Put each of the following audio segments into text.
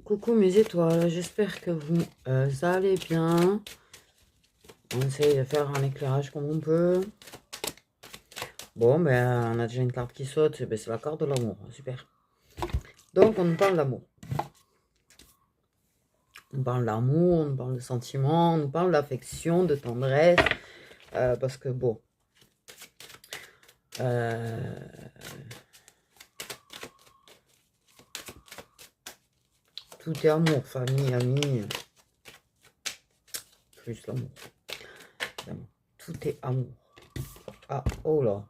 Coucou mes étoiles, j'espère que vous allez bien. On essaye de faire un éclairage comme on peut. Bon, ben, on a déjà une carte qui saute, ben, c'est la carte de l'amour, super. Donc, on nous parle d'amour. On parle d'amour, on parle de sentiments, on parle d'affection, de tendresse. Parce que, bon, tout est amour, famille, amis, plus l'amour. Tout est amour. Ah, oh là.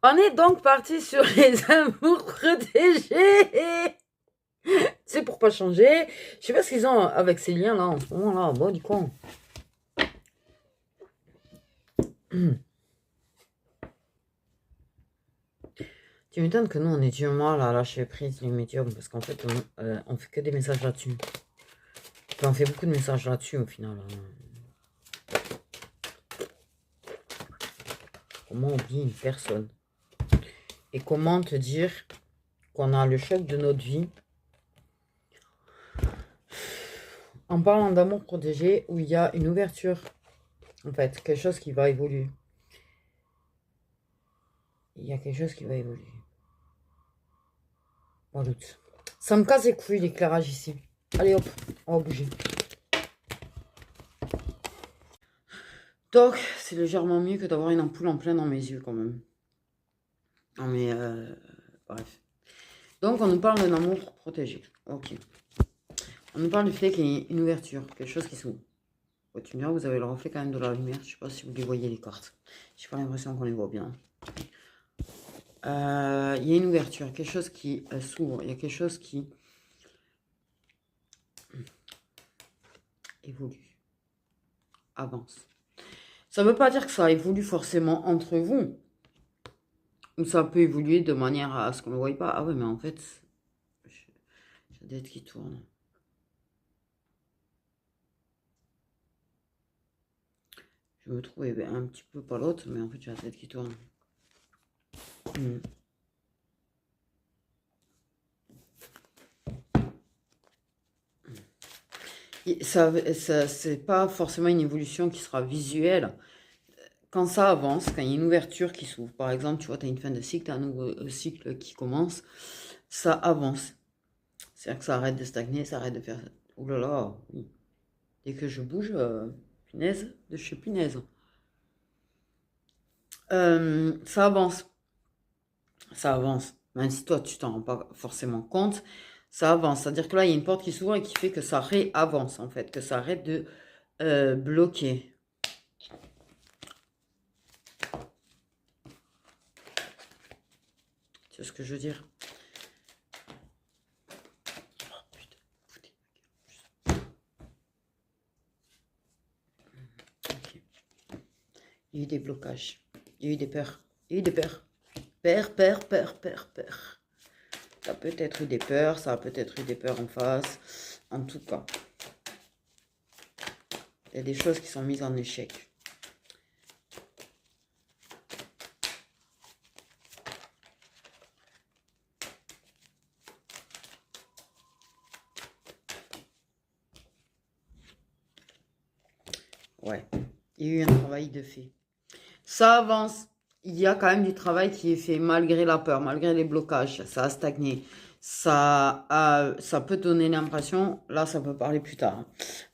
On est donc parti sur les amours protégés. C'est pour pas changer. Je sais pas ce qu'ils ont avec ces liens là en ce moment là. Bon, du coup. Tu m'étonnes que nous on est du mal à lâcher prise les médiums parce qu'en fait on fait que des messages là-dessus. Enfin, on fait beaucoup de messages là-dessus au final. Comment on dit une personne? Et comment te dire qu'on a le chef de notre vie en parlant d'amour protégé où il y a une ouverture, en fait, quelque chose qui va évoluer. Il y a quelque chose qui va évoluer. Pas doute. Ça me casse les couilles l'éclairage ici. Allez hop, on va bouger. Donc, c'est légèrement mieux que d'avoir une ampoule en plein dans mes yeux quand même. Non mais, bref. Donc, on nous parle d'un amour protégé. Ok. On nous parle du fait qu'il y ait une ouverture, quelque chose qui s'ouvre. Ouais, tu me diras, vous avez le reflet quand même de la lumière. Je sais pas si vous les voyez les cartes. J'ai pas l'impression qu'on les voit bien. Il y a une ouverture, quelque chose qui s'ouvre. Il y a quelque chose qui évolue, avance. Ça ne veut pas dire que ça évolue forcément entre vous. Ou ça peut évoluer de manière à ce qu'on ne le voie pas. Ah ouais, mais en fait, j'ai la tête qui tourne. Je me trouvais un petit peu pas l'autre, mais en fait, j'ai la tête qui tourne. Ça, c'est pas forcément une évolution qui sera visuelle. Quand ça avance, quand il y a une ouverture qui s'ouvre, par exemple, tu vois, tu as une fin de cycle, tu as un nouveau cycle qui commence, ça avance. C'est-à-dire que ça arrête de stagner, ça arrête de faire... Ouh là là, oui. Dès que je bouge, punaise, de chez punaise. Ça avance. Ça avance. Même si toi, tu t'en rends pas forcément compte, ça avance. C'est-à-dire que là, il y a une porte qui s'ouvre et qui fait que ça réavance, en fait, que ça arrête de bloquer. Tu vois ce que je veux dire? Oh, putain, okay. Il y a eu des blocages. Il y a eu des peurs. Il y a eu des peurs. Peur. Ça a peut-être eu des peurs, ça a peut-être eu des peurs en face. En tout cas, il y a des choses qui sont mises en échec. Ouais, il y a eu un travail de fait. Ça avance. Il y a quand même du travail qui est fait malgré la peur, malgré les blocages. Ça a stagné. Ça peut donner l'impression, là ça peut parler plus tard.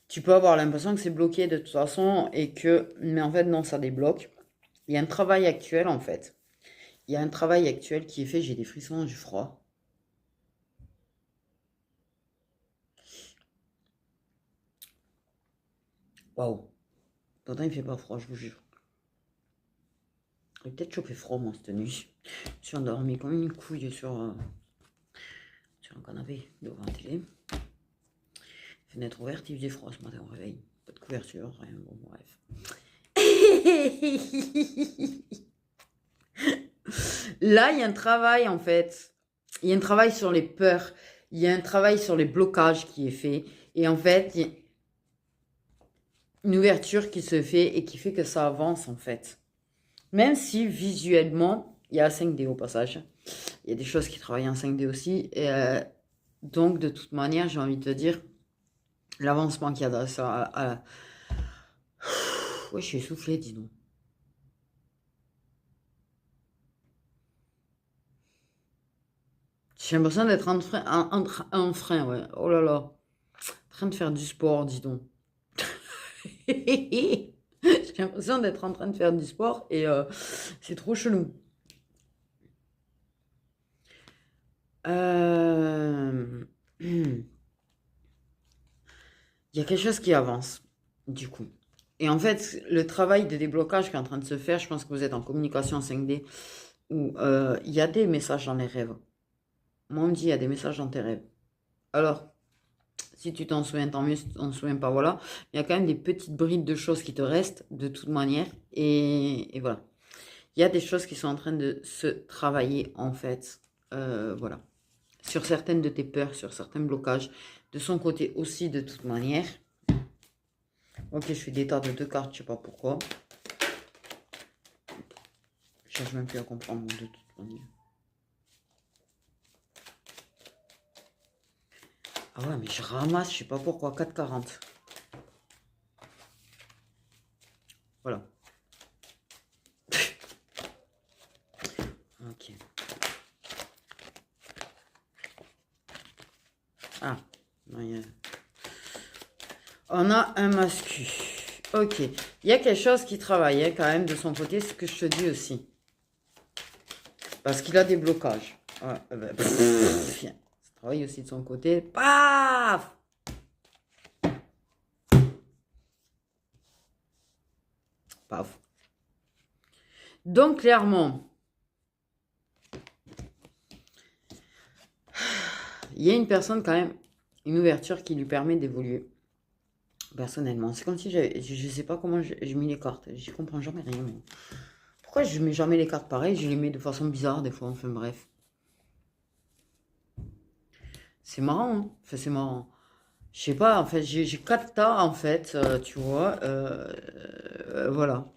Tu peux avoir l'impression que c'est bloqué de toute façon et que, mais en fait non, ça débloque. Il y a un travail actuel en fait. Il y a un travail actuel qui est fait, j'ai des frissons, du froid. Waouh. Pourtant il fait pas froid, je vous jure. J'ai peut-être chopé froid moi cette nuit. Je suis endormie comme une couille sur un canapé devant la télé. Fenêtre ouverte, il faisait froid ce matin au réveil. Pas de couverture, rien, bon bref. Là, il y a un travail en fait. Il y a un travail sur les peurs. Il y a un travail sur les blocages qui est fait. Et en fait, il y a une ouverture qui se fait et qui fait que ça avance en fait. Même si visuellement, il y a la 5D au passage. Il y a des choses qui travaillent en 5D aussi. Et Donc, de toute manière, j'ai envie de te dire, l'avancement qu'il y a dans ça... Ouais, je suis essoufflée, dis donc. J'ai l'impression d'être en frein, ouais. Oh là là. En train de faire du sport, dis donc. J'ai l'impression d'être en train de faire du sport et c'est trop chelou. Il y a quelque chose qui avance, du coup. Et en fait, le travail de déblocage qui est en train de se faire, je pense que vous êtes en communication 5D, où il y a des messages dans les rêves. Moi, on me dit, il y a des messages dans tes rêves. Alors, si tu t'en souviens, tant mieux. Si tu t'en souviens pas, voilà. Il y a quand même des petites brides de choses qui te restent, de toute manière. Et voilà. Il y a des choses qui sont en train de se travailler, en fait. Voilà. Sur certaines de tes peurs, sur certains blocages. De son côté aussi, de toute manière. Ok, je fais des tas de 2 cartes, je sais pas pourquoi. Je cherche même plus à comprendre de toute manière. Ah ouais, mais je ramasse, je sais pas pourquoi, 4,40. Voilà. Ok. Ah, on a un mascu. Ok. Il y a quelque chose qui travaille quand même de son côté, ce que je te dis aussi. Parce qu'il a des blocages. Ouais, ça travaille aussi de son côté. Paf! Paf. Donc, clairement, il y a une personne quand même, une ouverture qui lui permet d'évoluer personnellement. C'est comme si je sais pas comment je mets les cartes. Je comprends jamais rien. Moi. Pourquoi je mets jamais les cartes pareilles? Je les mets de façon bizarre des fois. Enfin bref. C'est marrant, hein. Enfin, c'est marrant. Je sais pas, en fait, j'ai 4 tas, en fait, tu vois. Voilà.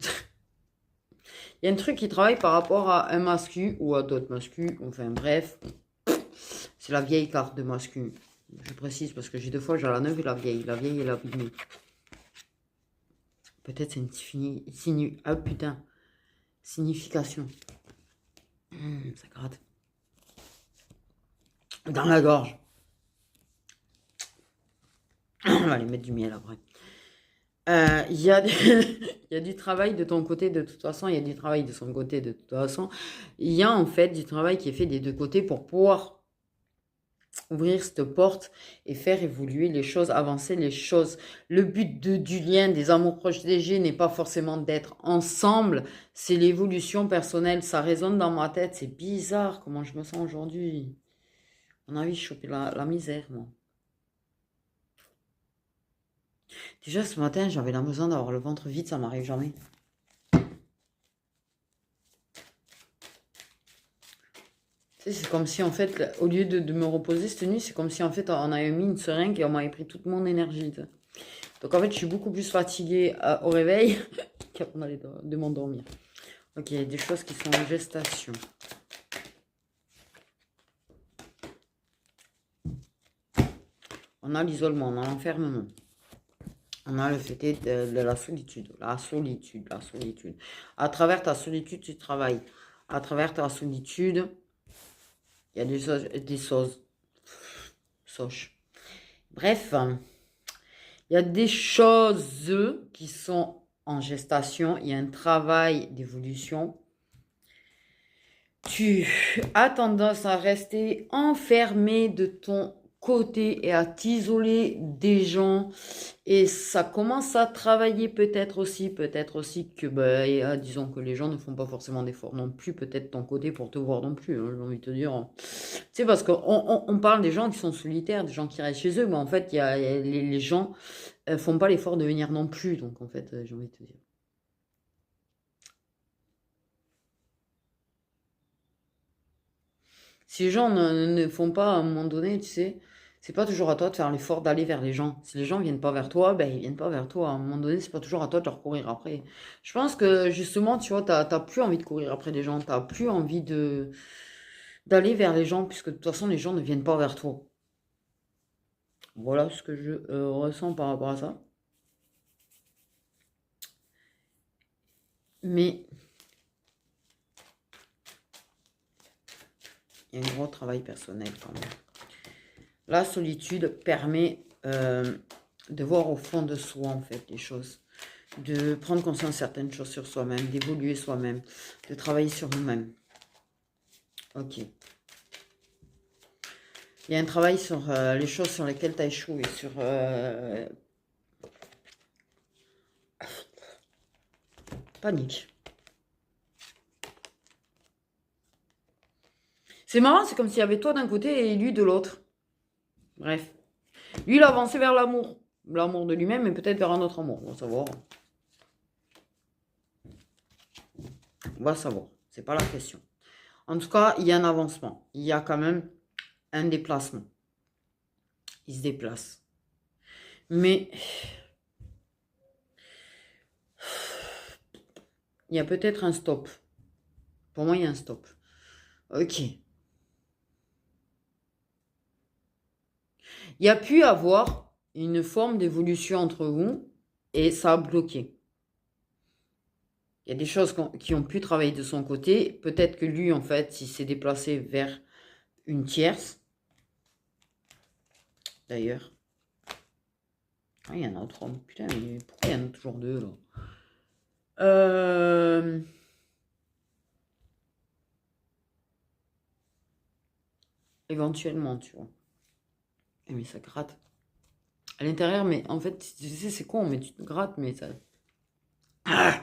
Il y a un truc qui travaille par rapport à un mascu ou à d'autres mascus. Enfin bref. C'est la vieille carte de mascu. Je précise parce que j'ai 2 fois, j'ai la neuve et la vieille. La vieille et la abîmée. Peut-être c'est une ah putain. Signification. Ça gratte. Dans la gorge. On va aller mettre du miel après. Il y a il y a du travail de ton côté de toute façon, il y a du travail de son côté de toute façon. Il y a en fait du travail qui est fait des 2 côtés pour pouvoir ouvrir cette porte et faire évoluer les choses, avancer les choses. Le but du lien des amours protégés n'est pas forcément d'être ensemble, c'est l'évolution personnelle. Ça résonne dans ma tête, c'est bizarre comment je me sens aujourd'hui. On a envie de choper la misère, moi. Déjà ce matin, j'avais l'impression d'avoir le ventre vide, ça m'arrive jamais. C'est comme si en fait, au lieu de me reposer cette nuit, c'est comme si en fait on avait mis une seringue et on m'avait pris toute mon énergie. Donc en fait, je suis beaucoup plus fatiguée au réveil qu'avant de m'endormir. Ok, il y a des choses qui sont en gestation. On a l'isolement, on a l'enfermement. On a le fait de la solitude, la solitude, la solitude. À travers ta solitude, tu travailles. À travers ta solitude, il y a des choses. Soches. Bref, il y a des choses qui sont en gestation. Il y a un travail d'évolution. Tu as tendance à rester enfermé de ton côté et à t'isoler des gens. Et ça commence à travailler peut-être aussi que, bah, disons que les gens ne font pas forcément d'efforts non plus, peut-être ton côté pour te voir non plus, hein, j'ai envie de te dire. Tu sais, parce qu'on parle des gens qui sont solitaires, des gens qui restent chez eux, mais en fait, les gens font pas l'effort de venir non plus, donc en fait, j'ai envie de te dire. Si les gens ne font pas à un moment donné, tu sais, c'est pas toujours à toi de faire l'effort d'aller vers les gens. Si les gens viennent pas vers toi, ben ils viennent pas vers toi. À un moment donné, c'est pas toujours à toi de leur courir après. Je pense que justement, tu vois, t'as plus envie de courir après les gens, t'as plus envie d'aller vers les gens, puisque de toute façon, les gens ne viennent pas vers toi. Voilà ce que je ressens par rapport à ça. Mais il y a un gros travail personnel quand même. La solitude permet de voir au fond de soi, en fait, les choses. De prendre conscience de certaines choses sur soi-même, d'évoluer soi-même, de travailler sur nous-mêmes. Ok. Il y a un travail sur les choses sur lesquelles tu as échoué, sur... panique. C'est marrant, c'est comme s'il y avait toi d'un côté et lui de l'autre. Bref. Lui, il a avancé vers l'amour. L'amour de lui-même, mais peut-être vers un autre amour. On va savoir. On va savoir. C'est pas la question. En tout cas, il y a un avancement. Il y a quand même un déplacement. Il se déplace. Mais il y a peut-être un stop. Pour moi, il y a un stop. Ok. Il y a pu avoir une forme d'évolution entre vous et ça a bloqué. Il y a des choses qui ont pu travailler de son côté. Peut-être que lui, en fait, il s'est déplacé vers une tierce. D'ailleurs. Ah, il y en a trois. Putain, mais pourquoi il y en a toujours deux, là? Éventuellement, tu vois. Mais ça gratte. À l'intérieur, mais en fait, tu sais, c'est con, mais tu te grattes, mais ça... Ah,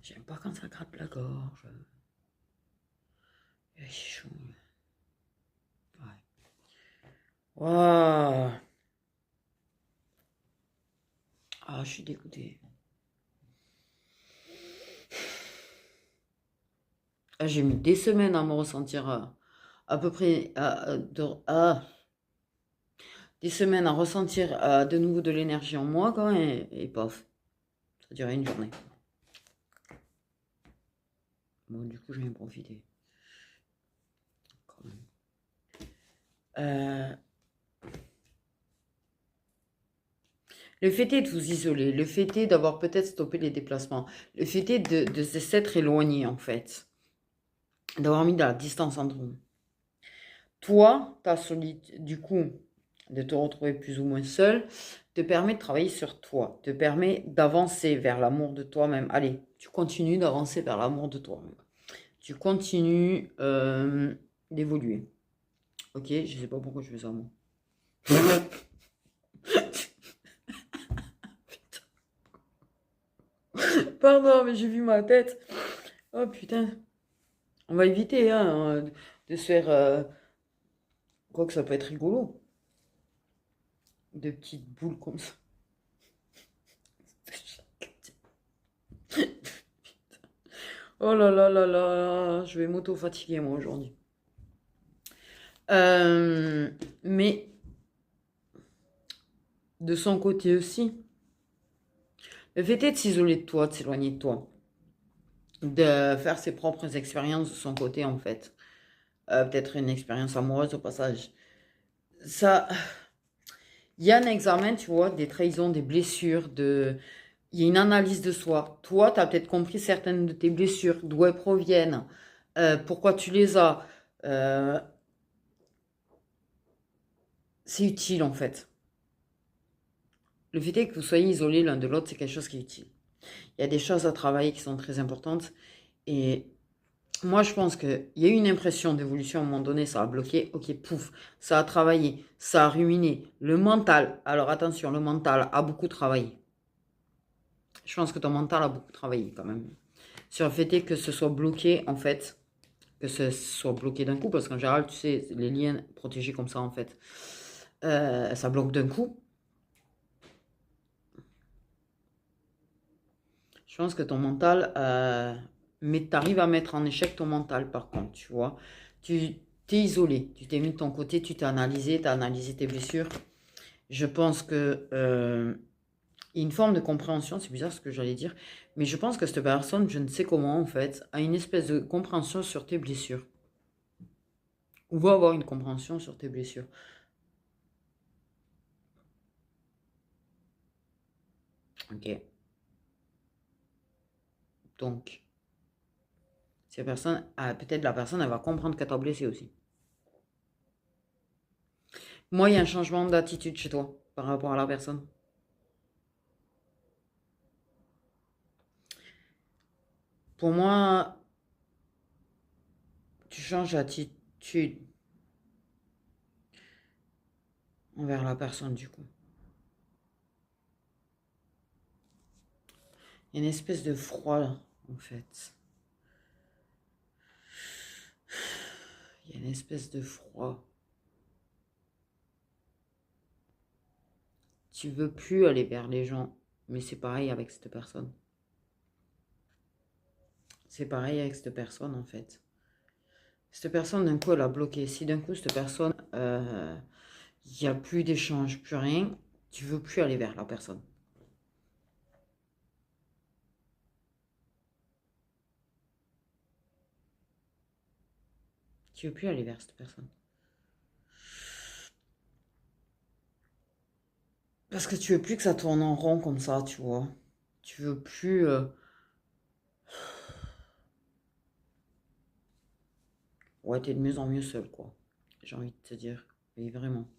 j'aime pas quand ça gratte la gorge. C'est chaud. Ouais. Waouh. Ah, je suis dégoûtée. Ah, j'ai mis des semaines à me ressentir à peu près... des semaines à ressentir de nouveau de l'énergie en moi, quand même, et paf. Ça a duré une journée. Bon, du coup, je vais en profiter. Quand même. Le fait est de vous isoler, le fait est d'avoir peut-être stoppé les déplacements, le fait est de s'être éloigné, en fait, d'avoir mis de la distance entre vous. Toi, ta solitude, du coup, de te retrouver plus ou moins seul, te permet de travailler sur toi, te permet d'avancer vers l'amour de toi-même. Allez, tu continues d'avancer vers l'amour de toi-même. Tu continues d'évoluer. Ok, je sais pas pourquoi je fais ça, moi. Pardon, mais j'ai vu ma tête. Oh putain. On va éviter hein, de se faire... Quoique ça peut être rigolo. De petites boules comme ça. Oh là là là là. Je vais m'auto-fatiguer moi aujourd'hui. Mais de son côté aussi, le fait est de s'isoler de toi, de s'éloigner de toi. De faire ses propres expériences de son côté en fait. Peut-être une expérience amoureuse au passage. Ça... Il y a un examen, tu vois, des trahisons, des blessures, il y a une analyse de soi. Toi, tu as peut-être compris certaines de tes blessures, d'où elles proviennent, pourquoi tu les as. C'est utile en fait. Le fait est que vous soyez isolés l'un de l'autre, c'est quelque chose qui est utile. Il y a des choses à travailler qui sont très importantes. Et moi, je pense qu'il y a eu une impression d'évolution à un moment donné, ça a bloqué. Ok, pouf, ça a travaillé, ça a ruiné. Le mental, alors attention, le mental a beaucoup travaillé. Je pense que ton mental a beaucoup travaillé quand même. Sur le fait est que ce soit bloqué, en fait, que ce soit bloqué d'un coup, parce qu'en général, tu sais, les liens protégés comme ça, en fait, ça bloque d'un coup. Je pense que ton mental, mais tu arrives à mettre en échec ton mental, par contre, tu vois. Tu t'es isolé, tu t'es mis de ton côté, tu t'es analysé, tu as analysé tes blessures. Je pense que il y a une forme de compréhension, c'est bizarre ce que j'allais dire, mais je pense que cette personne, je ne sais comment en fait, a une espèce de compréhension sur tes blessures. Ou va avoir une compréhension sur tes blessures. Ok. Donc, cette personne, peut-être la personne, elle va comprendre qu'elle t'a blessé aussi. Moi, il y a un changement d'attitude chez toi par rapport à la personne. Pour moi, tu changes d'attitude envers la personne du coup. Il y a une espèce de froid là, en fait. Il y a une espèce de froid. Tu veux plus aller vers les gens, mais c'est pareil avec cette personne. C'est pareil avec cette personne en fait. Cette personne d'un coup elle a bloqué. Si d'un coup cette personne, il n'y a plus d'échange, plus rien, tu veux plus aller vers la personne. Tu veux plus aller vers cette personne. Parce que tu veux plus que ça tourne en rond comme ça, tu vois. Tu veux plus. Ouais, t'es de mieux en mieux seul, quoi. J'ai envie de te dire. Mais vraiment.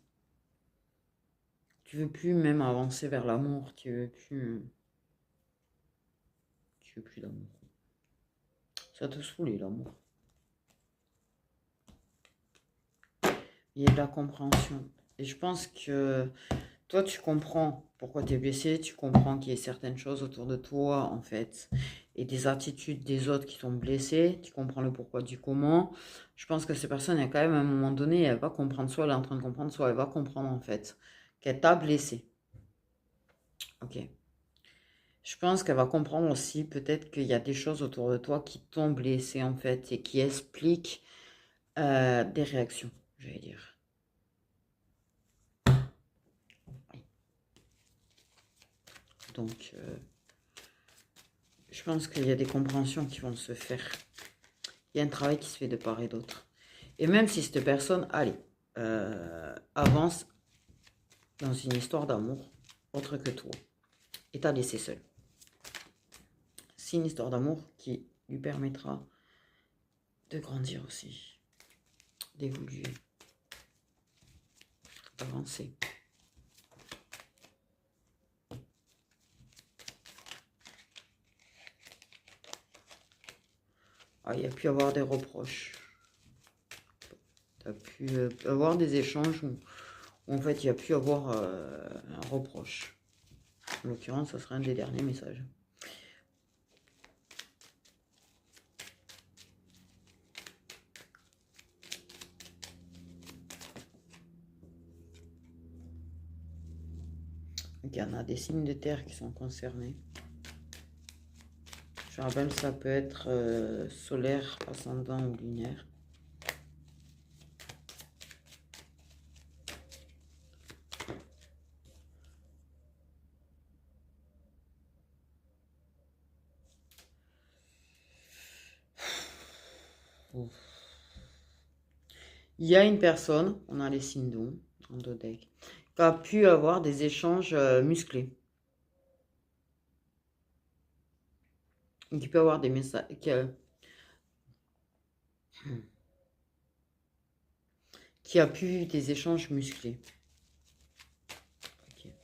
Tu veux plus même avancer vers l'amour. Tu veux plus. Tu veux plus d'amour. Ça te saoule, l'amour. Il y a de la compréhension. Et je pense que toi, tu comprends pourquoi tu es blessé. Tu comprends qu'il y a certaines choses autour de toi, en fait. Et des attitudes des autres qui t'ont blessé. Tu comprends le pourquoi du comment. Je pense que cette personne, elle, quand même, à un moment donné, elle va comprendre, soit elle est en train de comprendre, soit elle va comprendre, en fait, qu'elle t'a blessé. Ok. Je pense qu'elle va comprendre aussi peut-être qu'il y a des choses autour de toi qui t'ont blessé en fait et qui expliquent des réactions, je vais dire. Donc, je pense qu'il y a des compréhensions qui vont se faire. Il y a un travail qui se fait de part et d'autre. Et même si cette personne, allez, avance dans une histoire d'amour autre que toi et t'a laissé seul. C'est une histoire d'amour qui lui permettra de grandir aussi, d'évoluer, d'avancer. Ah, il y a pu avoir des reproches. Tu as pu avoir des échanges où en fait il y a pu avoir un reproche. En l'occurrence, ce sera un des derniers messages. Donc, il y en a des signes de terre qui sont concernés. Je rappelle, ça peut être solaire, ascendant ou lunaire. Il y a une personne, on a les signes d'eau en deux decks, qui a pu avoir des échanges musclés. Qui peut avoir des messages. Qui a pu des échanges musclés. Okay.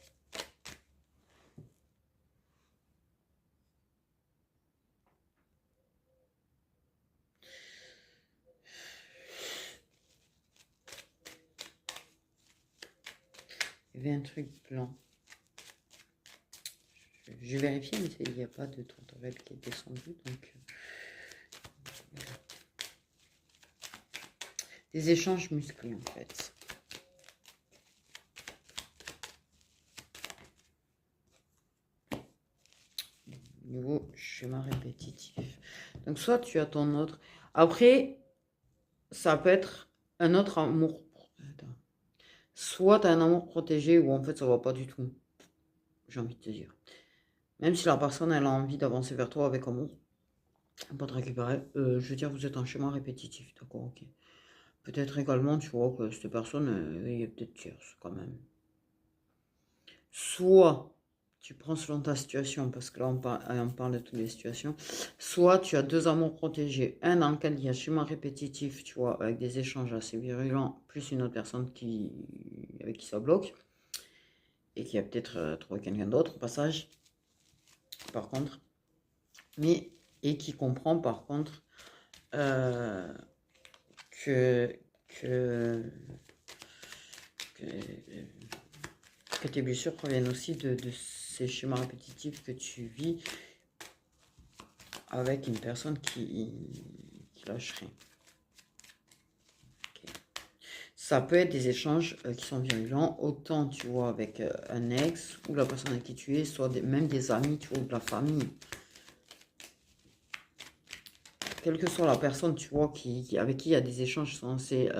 Il y avait un truc blanc. Je vais vérifier, mais il n'y a pas de tour de qui est descendu. Donc, des échanges musclés, en fait. Nouveau schéma répétitif. Donc, soit tu as ton autre. Après, ça peut être un autre amour. Soit tu as un amour protégé ou en fait ça va pas du tout. J'ai envie de te dire. Même si la personne elle a envie d'avancer vers toi avec amour, pour te récupérer, je veux dire, vous êtes en schéma répétitif, d'accord, ok. Peut-être également, tu vois, que cette personne, il est peut-être tierce quand même. Soit tu prends selon ta situation, parce que là on parle de toutes les situations, soit tu as deux amours protégés, un dans lequel il y a schéma répétitif, tu vois, avec des échanges assez virulents, plus une autre personne avec qui ça bloque, et qui a peut-être trouvé quelqu'un d'autre au passage, par contre, et qui comprend par contre euh, que, que, que, que tes blessures proviennent aussi de ces schémas répétitifs que tu vis avec une personne qui lâche rien. Okay. Ça peut être des échanges qui sont virulents, autant tu vois avec un ex ou la personne avec qui tu es, soit même des amis, tu vois, ou de la famille. Quelle que soit la personne, tu vois, avec qui il y a des échanges qui sont assez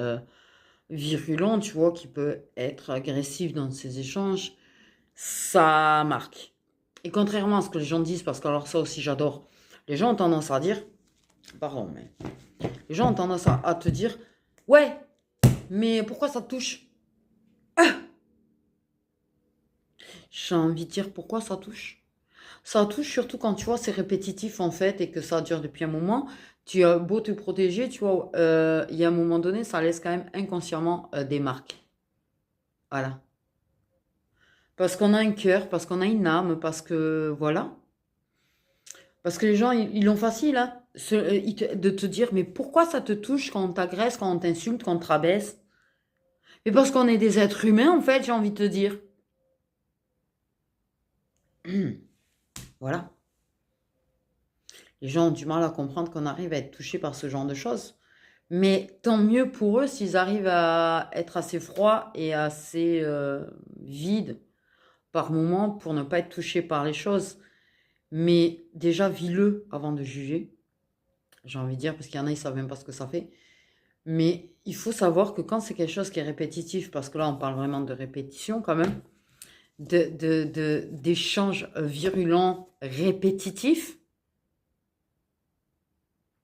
virulents, tu vois, qui peut être agressif dans ces échanges, ça marque. Et contrairement à ce que les gens disent, parce que alors ça aussi j'adore, les gens ont tendance à dire, pardon, mais les gens ont tendance à te dire, ouais, mais pourquoi ça te touche? J'ai envie de dire pourquoi ça touche. Ça touche surtout quand tu vois c'est répétitif en fait et que ça dure depuis un moment. Tu as beau te protéger, tu vois, il y a un moment donné, ça laisse quand même inconsciemment des marques. Voilà. Parce qu'on a un cœur, parce qu'on a une âme, parce que voilà. Parce que les gens, ils l'ont facile, hein, de te dire, mais pourquoi ça te touche quand on t'agresse, quand on t'insulte, quand on te rabaisse? Mais parce qu'on est des êtres humains, en fait, j'ai envie de te dire. Voilà. Les gens ont du mal à comprendre qu'on arrive à être touché par ce genre de choses. Mais tant mieux pour eux s'ils arrivent à être assez froids et assez vides par moment pour ne pas être touchés par les choses. Mais déjà, vis-le avant de juger. J'ai envie de dire, parce qu'il y en a, ils savent même pas ce que ça fait. Mais il faut savoir que quand c'est quelque chose qui est répétitif, parce que là, on parle vraiment de répétition quand même, d'échanges virulents répétitifs,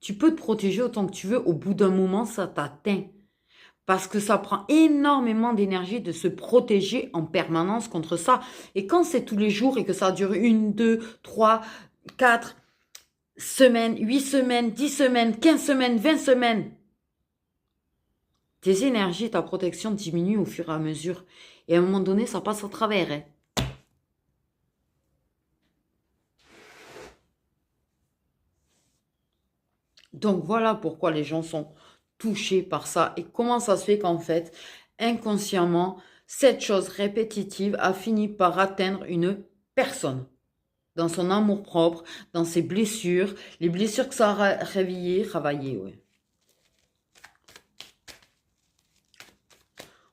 tu peux te protéger autant que tu veux. Au bout d'un moment, ça t'atteint. Parce que ça prend énormément d'énergie de se protéger en permanence contre ça. Et quand c'est tous les jours et que ça dure 1, 2, 3, 4 semaines, 8 semaines, 10 semaines, 15 semaines, 20 semaines, tes énergies, ta protection diminue au fur et à mesure. Et à un moment donné, ça passe à travers. Hein. Donc voilà pourquoi les gens sont touchés par ça. Et comment ça se fait qu'en fait, inconsciemment, cette chose répétitive a fini par atteindre une personne. Dans son amour-propre, dans ses blessures, les blessures que ça a réveillées, travaillées, ouais.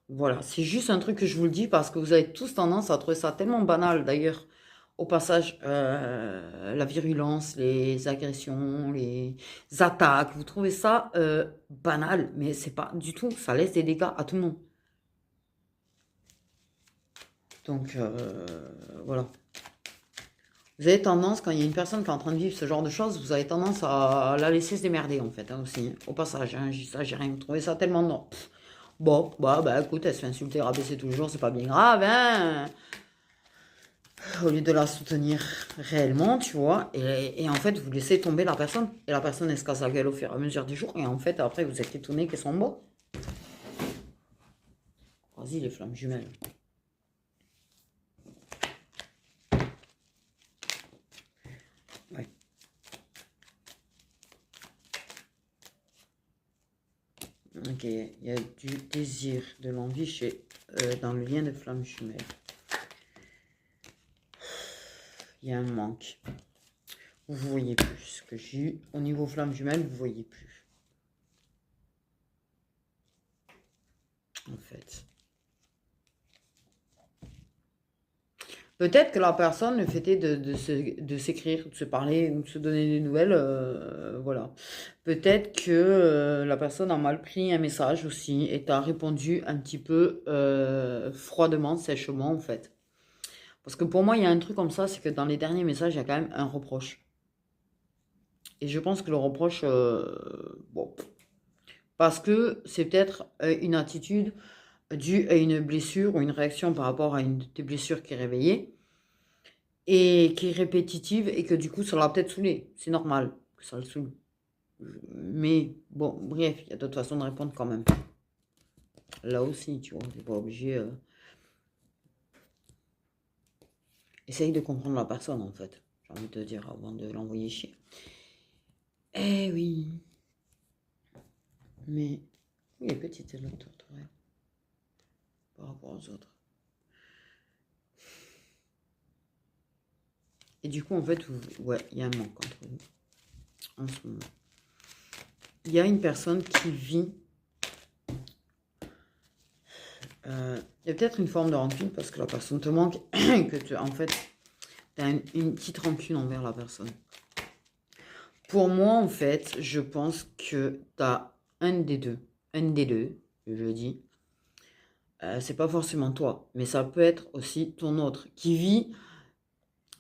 Voilà, c'est juste un truc que je vous le dis parce que vous avez tous tendance à trouver ça tellement banal d'ailleurs. Au passage, la virulence, les agressions, les attaques, vous trouvez ça banal, mais c'est pas du tout, ça laisse des dégâts à tout le monde. Donc voilà. Vous avez tendance, quand il y a une personne qui est en train de vivre ce genre de choses, vous avez tendance à la laisser se démerder en fait, hein, aussi. Au passage, hein, j'ai rien trouvé ça tellement non. Bon, bah écoute, elle se fait insulter, rabaisser tous les jours, c'est pas bien grave, hein. Au lieu de la soutenir réellement, tu vois, et en fait, vous laissez tomber la personne, et la personne, elle se casse la gueule au fur et à mesure des jours, et en fait, après, vous êtes étonné qu'elles sont mortes. Vas-y, les flammes jumelles. Ouais. Ok, il y a du désir, de l'envie dans le lien de flammes jumelles. Il y a un manque. Vous voyez plus ce que j'ai eu. Au niveau flamme jumelle, vous voyez plus. En fait. Peut-être que la personne, le fait est de s'écrire, de se parler ou de se donner des nouvelles, voilà. Peut-être que la personne a mal pris un message aussi et t'a répondu un petit peu froidement, sèchement en fait. Parce que pour moi, il y a un truc comme ça, c'est que dans les derniers messages, il y a quand même un reproche. Et je pense que le reproche, bon, Parce que c'est peut-être une attitude due à une blessure ou une réaction par rapport à une de tes blessures qui est réveillée et qui est répétitive et que du coup, ça l'a peut-être saoulé. C'est normal que ça le saoule. Mais bon, bref, il y a d'autres façons de répondre quand même. Là aussi, tu vois, t'es pas obligé. Essaye de comprendre la personne, en fait. J'ai envie de te dire avant de l'envoyer chier. Eh oui. Mais il est petite, c'est l'autre tourterelle. Par rapport aux autres. Et du coup, en fait, ouais, il y a un manque entre vous. En ce moment. Il y a une personne qui vit. Il y a peut-être une forme de rancune parce que la personne te manque et que tu, en fait, tu as une petite rancune envers la personne. Pour moi, en fait, je pense que tu as un des deux, je dis. C'est pas forcément toi, mais ça peut être aussi ton autre qui vit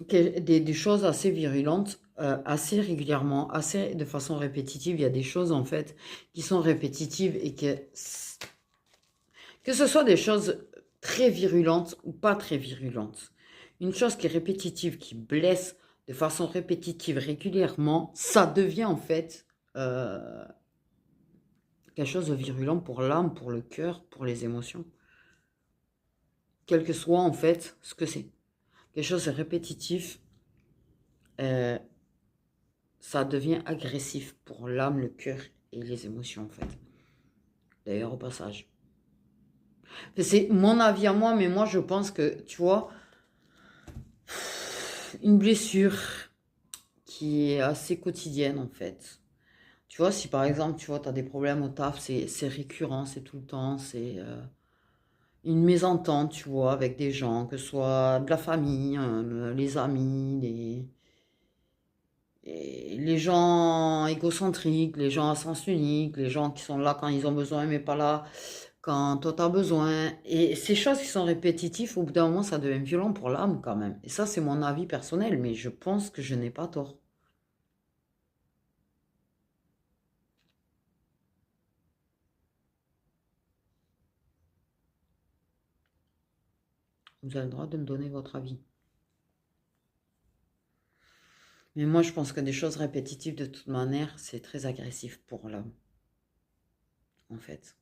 des choses assez virulentes, assez régulièrement, assez de façon répétitive. Il y a des choses en fait qui sont répétitives et que ce soit des choses très virulentes ou pas très virulentes. Une chose qui est répétitive, qui blesse de façon répétitive régulièrement, ça devient en fait quelque chose de virulent pour l'âme, pour le cœur, pour les émotions. Quel que soit en fait ce que c'est. Quelque chose de répétitif, ça devient agressif pour l'âme, le cœur et les émotions en fait. D'ailleurs au passage. C'est mon avis à moi, mais moi je pense que, tu vois, une blessure qui est assez quotidienne en fait. Tu vois, si par exemple, tu vois, tu as des problèmes au taf, c'est récurrent, c'est tout le temps, c'est une mésentente, tu vois, avec des gens, que ce soit de la famille, les amis, les gens égocentriques, les gens à sens unique, les gens qui sont là quand ils ont besoin mais pas là quand toi t'as besoin. Et ces choses qui sont répétitives, au bout d'un moment, ça devient violent pour l'âme quand même. Et ça, c'est mon avis personnel, mais je pense que je n'ai pas tort. Vous avez le droit de me donner votre avis. Mais moi, je pense que des choses répétitives, de toute manière, c'est très agressif pour l'homme, en fait.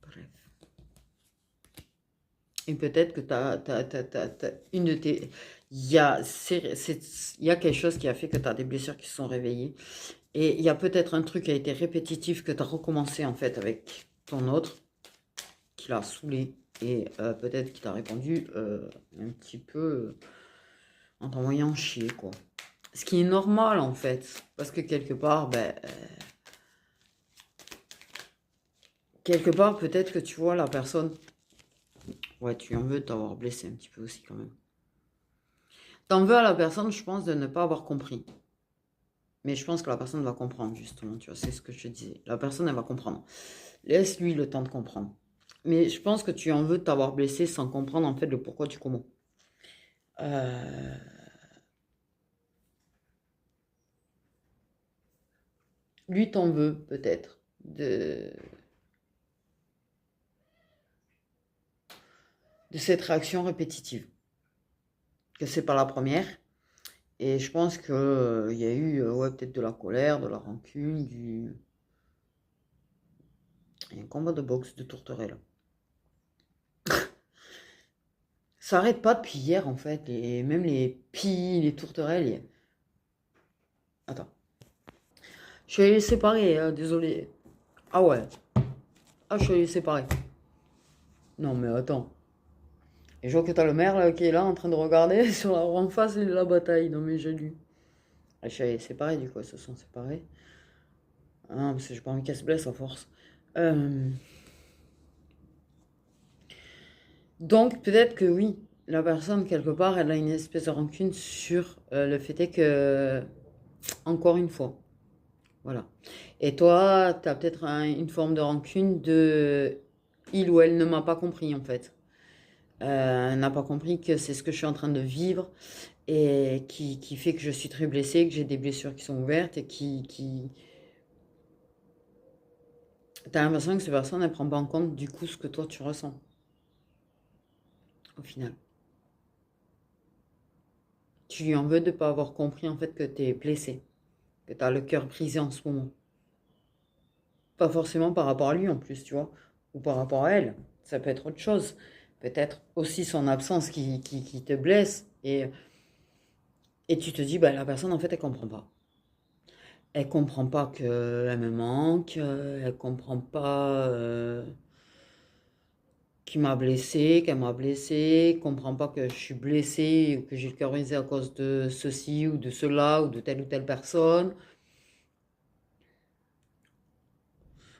Bref. Et peut-être que une de tes... Il y a quelque chose qui a fait que tu as des blessures qui se sont réveillées. Et il y a peut-être un truc qui a été répétitif que tu as recommencé, en fait, avec ton autre, qui l'a saoulé. Et peut-être qu'il t'a répondu un petit peu en t'envoyant chier, quoi. Ce qui est normal, en fait. Parce que quelque part, peut-être que tu vois la personne. Ouais, tu en veux t'avoir blessé un petit peu aussi, quand même. T'en veux à la personne, je pense, de ne pas avoir compris. Mais je pense que la personne va comprendre, justement. Tu vois, c'est ce que je te disais. La personne, elle va comprendre. Laisse-lui le temps de comprendre. Mais je pense que tu en veux de t'avoir blessé sans comprendre, en fait, le pourquoi du comment. Euh, Lui t'en veut, peut-être, de cette réaction répétitive. Que c'est pas la première. Et je pense que il y a eu ouais, peut-être de la colère, de la rancune, un combat de boxe de tourterelle. Ça arrête pas depuis hier en fait. Et même les pies, les tourterelles. Attends. Je suis allée séparer, désolé. Ah ouais. Ah, je suis allée séparer. Non mais attends. Et je vois que t'as le maire là, qui est là en train de regarder sur la en face de la bataille. Non mais j'ai lu. Ah, je suis allée séparer du coup, ils se sont séparés. Ah, parce que j'ai pas envie qu'elle se blesse à force. Euh, Donc peut-être que oui, la personne quelque part, elle a une espèce de rancune sur le fait est que, encore une fois, voilà. Et toi, tu as peut-être une forme de rancune de il ou elle ne m'a pas compris en fait. Elle n'a pas compris que c'est ce que je suis en train de vivre et qui fait que je suis très blessée, que j'ai des blessures qui sont ouvertes et Tu as l'impression que cette personne, elle prend pas en compte du coup ce que toi tu ressens, au final. Tu lui en veux de ne pas avoir compris en fait que tu es blessé, que tu as le cœur brisé en ce moment. Pas forcément par rapport à lui en plus, tu vois, ou par rapport à elle. Ça peut être autre chose. Peut-être aussi son absence qui te blesse. Et tu te dis, bah, la personne en fait, elle comprend pas. Elle comprend pas qu'elle me manque, elle comprend pas qu'il m'a blessé, qu'elle m'a blessé, elle comprend pas que je suis blessée ou que j'ai le cœur brisé à cause de ceci ou de cela ou de telle ou telle personne.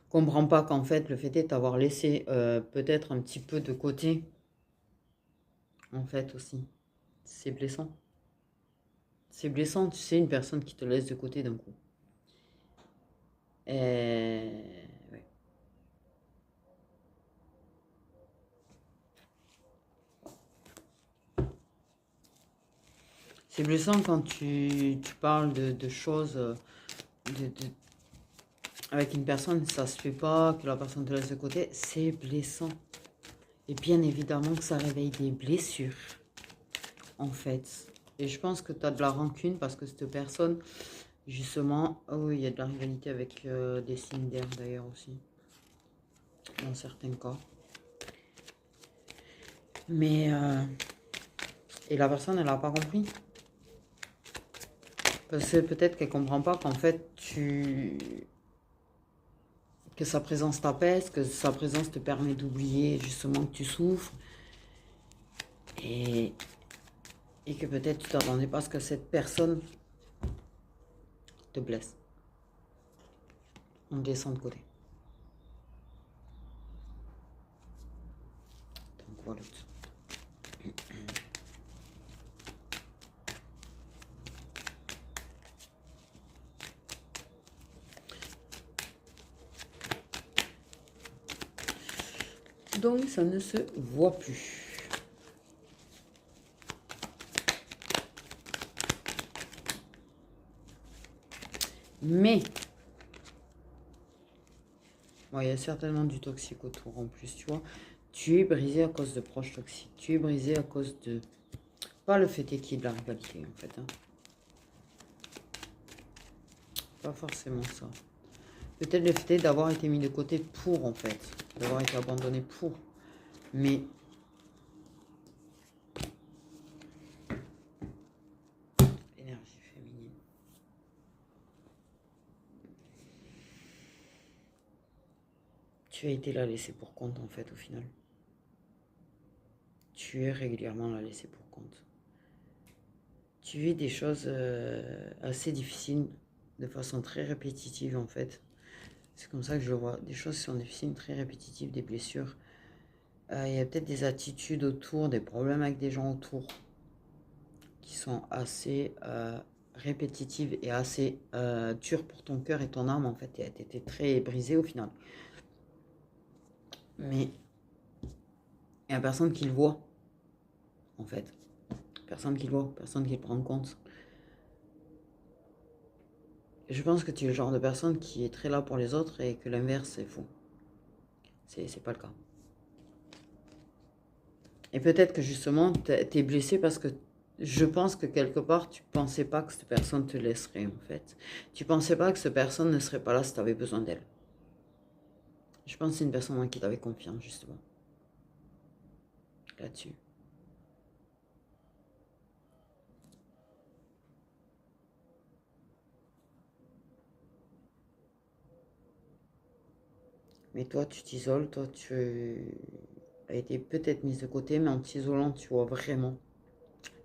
Comprends pas qu'en fait le fait est d'avoir laissé peut-être un petit peu de côté, en fait aussi. C'est blessant. C'est blessant, tu sais, une personne qui te laisse de côté d'un coup. Ouais. C'est blessant quand tu parles de choses de- avec une personne, ça se fait pas, que la personne te laisse de côté, c'est blessant. Et bien évidemment que ça réveille des blessures, en fait. Et je pense que tu as de la rancune parce que cette personne, justement, oh, il y a de la rivalité avec des signes d'air d'ailleurs aussi, dans certains cas. Mais, et la personne, elle n'a pas compris. Parce que peut-être qu'elle comprend pas qu'en fait, que sa présence t'apaise, que sa présence te permet d'oublier justement que tu souffres. Et, et que peut-être tu t'attendais pas à ce que cette personne te blesse. On descend de côté. Donc voilà. Donc ça ne se voit plus. Mais, bon, il y a certainement du toxique autour en plus, tu vois. Tu es brisé à cause de proches toxiques. Tu es brisé à cause de... Pas le fait qu'il y ait de la rivalité, en fait. Hein. Pas forcément ça. Peut-être le fait d'avoir été mis de côté pour, en fait. D'avoir été abandonné pour. Mais énergie féminine. Tu as été la laissée pour compte, en fait, au final. Tu es régulièrement la laissée pour compte. Tu vis des choses assez difficiles de façon très répétitive, en fait. C'est comme ça que je le vois. Des choses qui sont difficiles, très répétitives, des blessures. Il y a peut-être des attitudes autour, des problèmes avec des gens autour qui sont assez répétitives et assez dures pour ton cœur et ton âme, en fait. Tu été très brisé au final. Mais il n'y a personne qui le voit, en fait. Personne qui le voit, personne qui le prend en compte. Je pense que tu es le genre de personne qui est très là pour les autres et que l'inverse, c'est faux. C'est pas le cas. Et peut-être que justement, t'es blessé parce que je pense que quelque part, tu pensais pas que cette personne te laisserait, en fait. Tu pensais pas que cette personne ne serait pas là si tu avais besoin d'elle. Je pense que c'est une personne en qui tu avais confiance, justement, là-dessus. Mais toi, tu t'isoles, toi, tu as été peut-être mise de côté, mais en t'isolant, tu vois vraiment,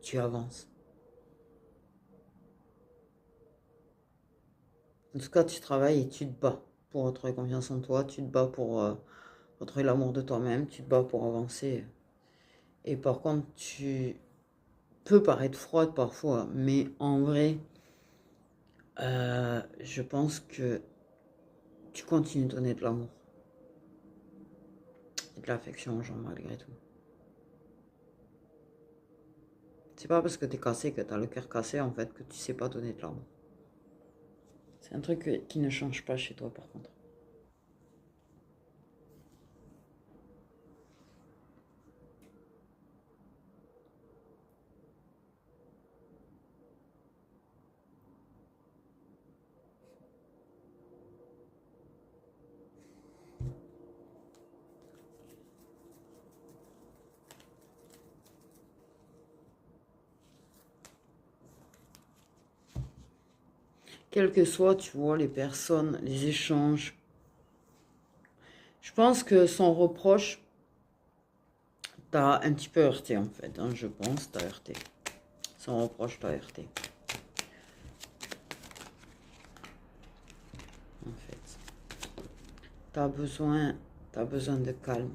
tu avances. En tout cas, tu travailles et tu te bats pour retrouver confiance en toi, tu te bats pour retrouver l'amour de toi-même, tu te bats pour avancer. Et par contre, tu peux paraître froide parfois, mais en vrai, je pense que tu continues de donner de l'amour et de l'affection aux gens malgré tout. C'est pas parce que t'es cassé, que t'as le cœur cassé en fait, que tu sais pas donner de l'amour. C'est un truc qui ne change pas chez toi par contre. quel que soit, tu vois, les personnes, les échanges. Je pense que son reproche t'a un petit peu heurté, en fait. Hein, je pense, t'a heurté. Son reproche t'a heurté. En fait. T'as besoin de calme.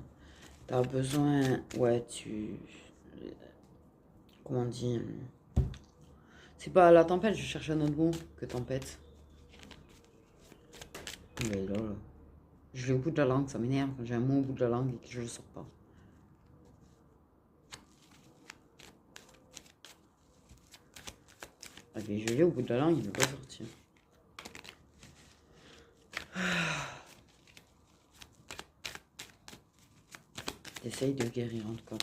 T'as besoin, ouais, comment on dit, c'est pas la tempête, je cherche un autre mot que tempête. Mais là, je l'ai au bout de la langue, ça m'énerve quand j'ai un mot au bout de la langue et que je le sors pas. Ah, mais je l'ai au bout de la langue, il ne veut pas sortir. T'essayes de guérir en tout cas.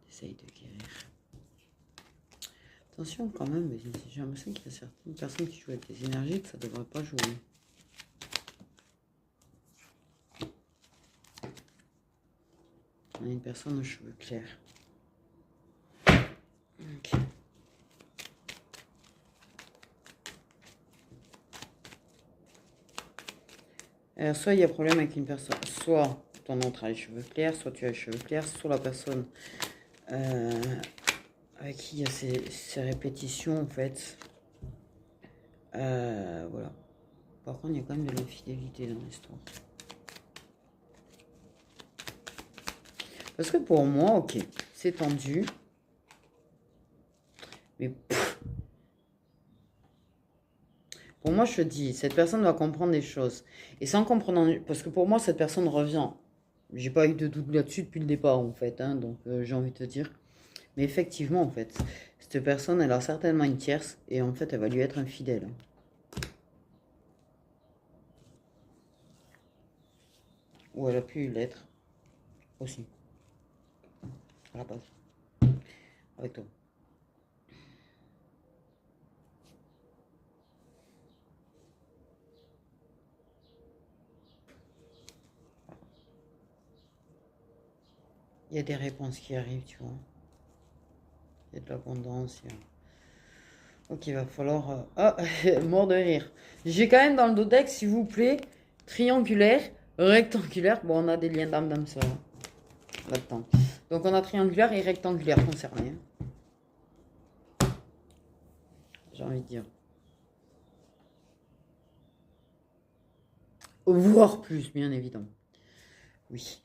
T'essayes de guérir. Attention quand même, mais j'ai l'impression qu'il y a certaines personnes qui jouent avec des énergies que ça ne devrait pas jouer. On a une personne aux cheveux clairs. Ok. Alors, soit il y a problème avec une personne, soit ton autre a les cheveux clairs, soit tu as les cheveux clairs, soit la personne avec qui il y a ces répétitions en fait. Voilà. Par contre, il y a quand même de l'infidélité dans l'histoire. Parce que pour moi, ok, c'est tendu. Mais pour moi, je te dis, cette personne va comprendre des choses. Et sans comprendre, parce que pour moi, cette personne revient. J'ai pas eu de doute là-dessus depuis le départ, en fait. Hein, donc, j'ai envie de te dire. Mais effectivement, en fait, cette personne, elle a certainement une tierce. Et en fait, elle va lui être infidèle. Ou elle a pu l'être aussi. À la base. Avec toi. Il y a des réponses qui arrivent, tu vois. Il y a de l'abondance. Ok, il va falloir... Ah, mort de rire. J'ai quand même dans le dodex, s'il vous plaît, triangulaire, rectangulaire. Bon, on a des liens d'âme sœur là-dedans. Donc, on a triangulaire et rectangulaire concernés. J'ai envie de dire. Voire plus, bien évidemment. Oui.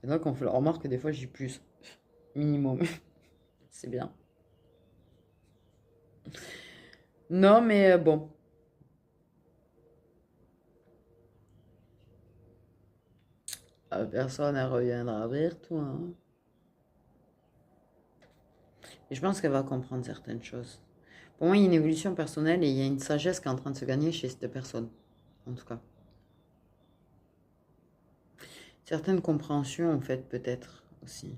Et donc, on fait la remarque que des fois, j'ai plus. Minimum. C'est bien. Non, mais bon. Personne ne reviendra vers toi. Hein. Et je pense qu'elle va comprendre certaines choses. Pour moi, il y a une évolution personnelle et il y a une sagesse qui est en train de se gagner chez cette personne. En tout cas. Certaines compréhensions, en fait, peut-être aussi.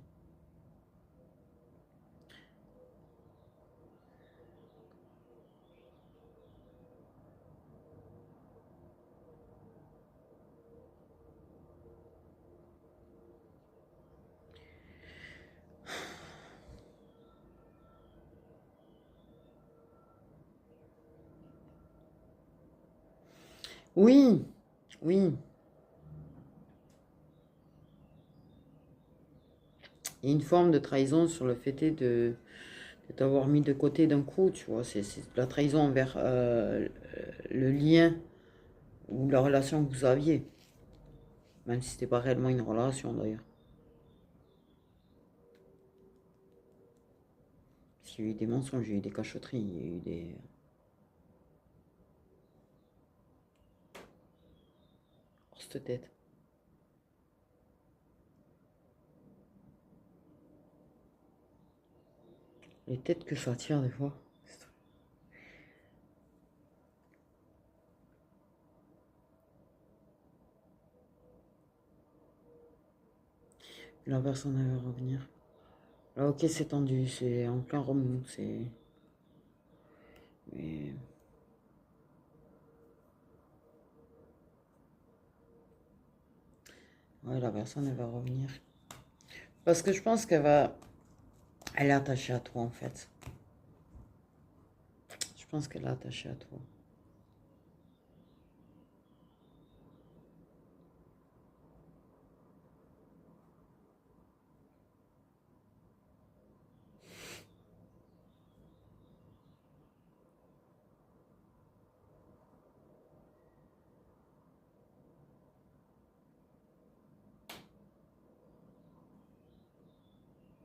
Oui, oui. Il y a une forme de trahison sur le fait de t'avoir mis de côté d'un coup, tu vois. C'est la trahison envers le lien ou la relation que vous aviez. Même si c'était pas réellement une relation, d'ailleurs. Parce qu'il y a eu des mensonges, il y a eu des cachotteries, il y a eu des... Oh, cette tête. Les têtes que ça tire, des fois. La personne, elle va revenir. Là, ok, c'est tendu, c'est en plein remous, c'est... Mais... Ouais, la personne, elle va revenir. Parce que je pense qu'elle va... Elle est attachée à toi, en fait. pense qu'elle est attachée à toi.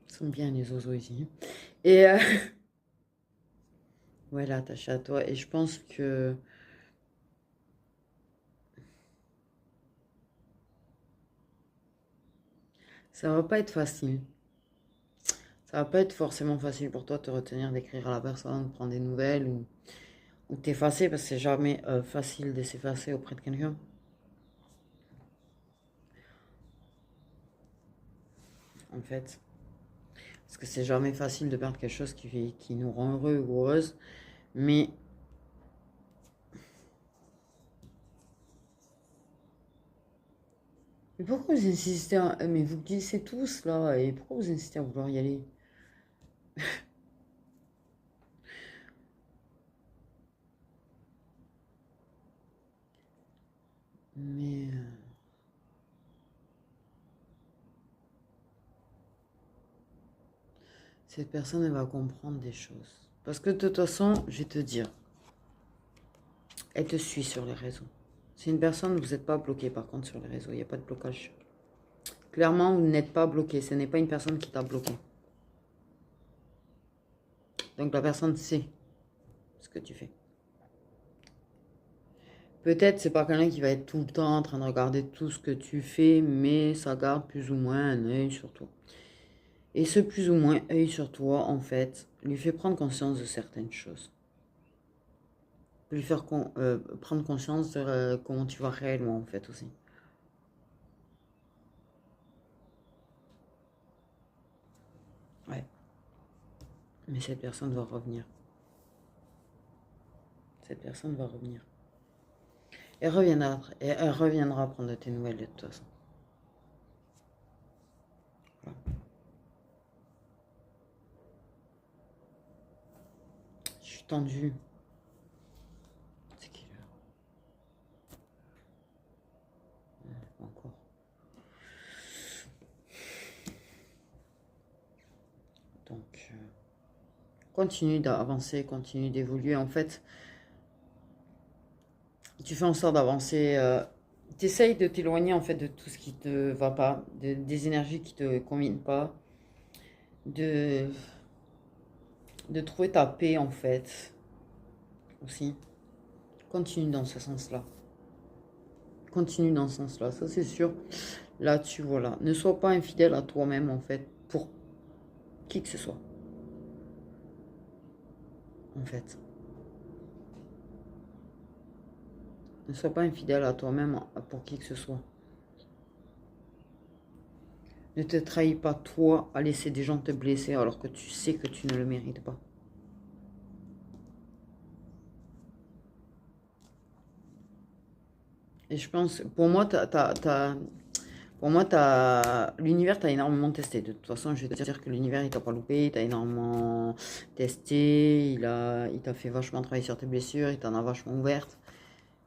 Ils sont bien les oiseaux ici. Et ouais, elle est attachée à toi. Et je pense que ça va pas être facile. Ça va pas être forcément facile pour toi de te retenir d'écrire à la personne, de prendre des nouvelles ou t'effacer parce que c'est jamais facile de s'effacer auprès de quelqu'un. En fait. Parce que c'est jamais facile de perdre quelque chose qui nous rend heureux ou heureuse. Mais pourquoi vous insistez mais vous glissez tous là, et pourquoi vous insistez à vouloir y aller? Mais cette personne, elle va comprendre des choses. Parce que de toute façon, je vais te dire, elle te suit sur les réseaux. C'est une personne, vous n'êtes pas bloqué par contre sur les réseaux, il n'y a pas de blocage. Clairement, vous n'êtes pas bloqué, ce n'est pas une personne qui t'a bloqué. Donc la personne sait ce que tu fais. Peut-être c'est pas quelqu'un qui va être tout le temps en train de regarder tout ce que tu fais, mais ça garde plus ou moins un œil sur toi. Et ce plus ou moins œil sur toi, en fait, lui fait prendre conscience de certaines choses. Lui faire prendre conscience de comment tu vas réellement, en fait, aussi. Ouais. Mais cette personne va revenir. Cette personne va revenir. Elle reviendra prendre de tes nouvelles de toute façon. Voilà. Je suis tendue. C'est quelle heure? Encore. Donc, continue d'avancer, continue d'évoluer. En fait, tu fais en sorte d'avancer. Tu essayes de t'éloigner en fait de tout ce qui te va pas, des énergies qui te conviennent pas, de, de trouver ta paix en fait aussi. Continue dans ce sens-là. Continue dans ce sens-là, ça c'est sûr. Là-dessus, voilà. Ne sois pas infidèle à toi-même en fait, pour qui que ce soit. En fait. Ne sois pas infidèle à toi-même pour qui que ce soit. Ne te trahis pas toi à laisser des gens te blesser alors que tu sais que tu ne le mérites pas. Et je pense, pour moi, l'univers t'a énormément testé. De toute façon, je vais te dire que l'univers, il t'a pas loupé, il t'a énormément testé, il t'a fait vachement travailler sur tes blessures, il t'en a vachement ouvertes.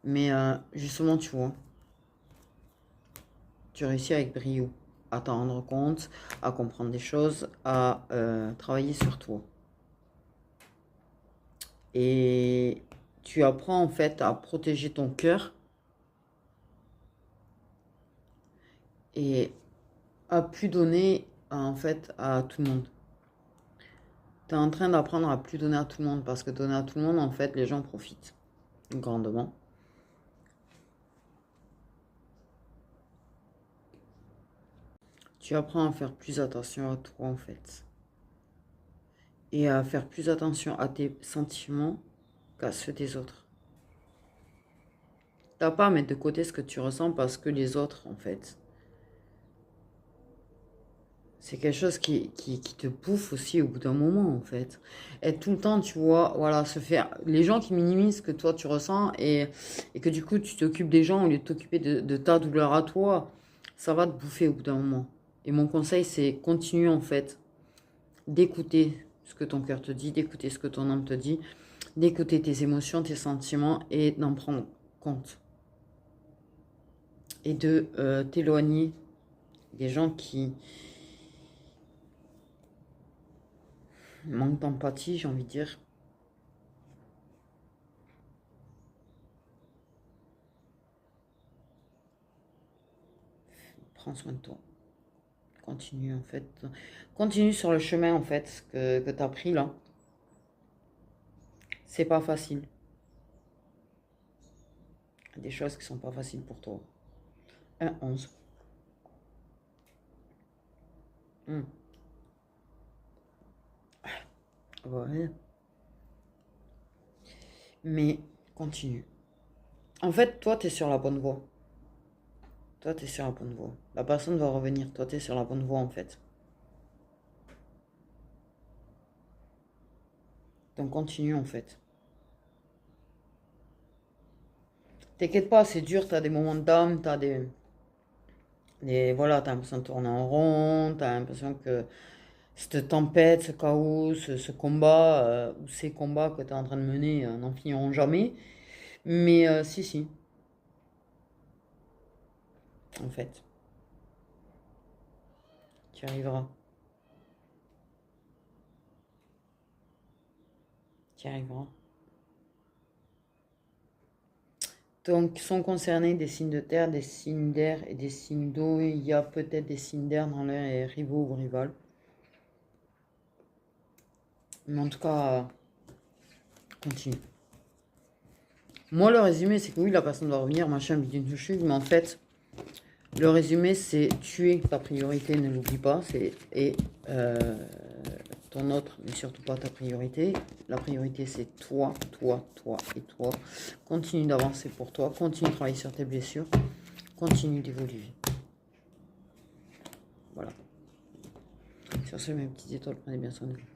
Mais justement, tu vois, tu réussis avec brio à t'en rendre compte, à comprendre des choses, à travailler sur toi. Et tu apprends en fait à protéger ton cœur et à plus donner en fait à tout le monde. Tu es en train d'apprendre à plus donner à tout le monde parce que donner à tout le monde, en fait, les gens profitent grandement. Tu apprends à faire plus attention à toi, en fait. Et à faire plus attention à tes sentiments qu'à ceux des autres. T'as pas à mettre de côté ce que tu ressens parce que les autres, en fait, c'est quelque chose qui te bouffe aussi au bout d'un moment, en fait. Être tout le temps, tu vois, voilà, se faire... Les gens qui minimisent ce que toi tu ressens et que du coup tu t'occupes des gens au lieu de t'occuper de ta douleur à toi, ça va te bouffer au bout d'un moment. Et mon conseil, c'est continue, en fait, d'écouter ce que ton cœur te dit, d'écouter ce que ton âme te dit, d'écouter tes émotions, tes sentiments et d'en prendre compte. Et de t'éloigner des gens qui manquent d'empathie, j'ai envie de dire. Prends soin de toi. Continue en fait. Continue sur le chemin en fait que tu as pris là. C'est pas facile. Il y a des choses qui sont pas faciles pour toi. 1-11. Ouais. Mais continue. En fait, toi, tu es sur la bonne voie. Toi, tu es sur la bonne voie. La personne va revenir. Toi, tu es sur la bonne voie, en fait. Donc, continue, en fait. T'inquiète pas, c'est dur. Tu as des moments d'âme. Tu as voilà, tu as l'impression de tourner en rond. Tu as l'impression que cette tempête, ce chaos, ce combat, ou ces combats que tu es en train de mener n'en finiront jamais. Mais si, si. En fait, tu y arriveras. Tu y arriveras. Donc, sont concernés des signes de terre, des signes d'air et des signes d'eau. Il y a peut-être des signes d'air dans les rivaux ou rivales. Mais en tout cas, continue. Moi, le résumé, c'est que oui, la personne va revenir, machin, bidule, chute, mais en fait, le résumé, c'est tu es ta priorité, ne l'oublie pas. Et ton autre, mais surtout pas ta priorité. La priorité, c'est toi, toi, toi et toi. Continue d'avancer pour toi, continue de travailler sur tes blessures, continue d'évoluer. Voilà. Sur ce, mes petites étoiles, prenez bien soin de vous.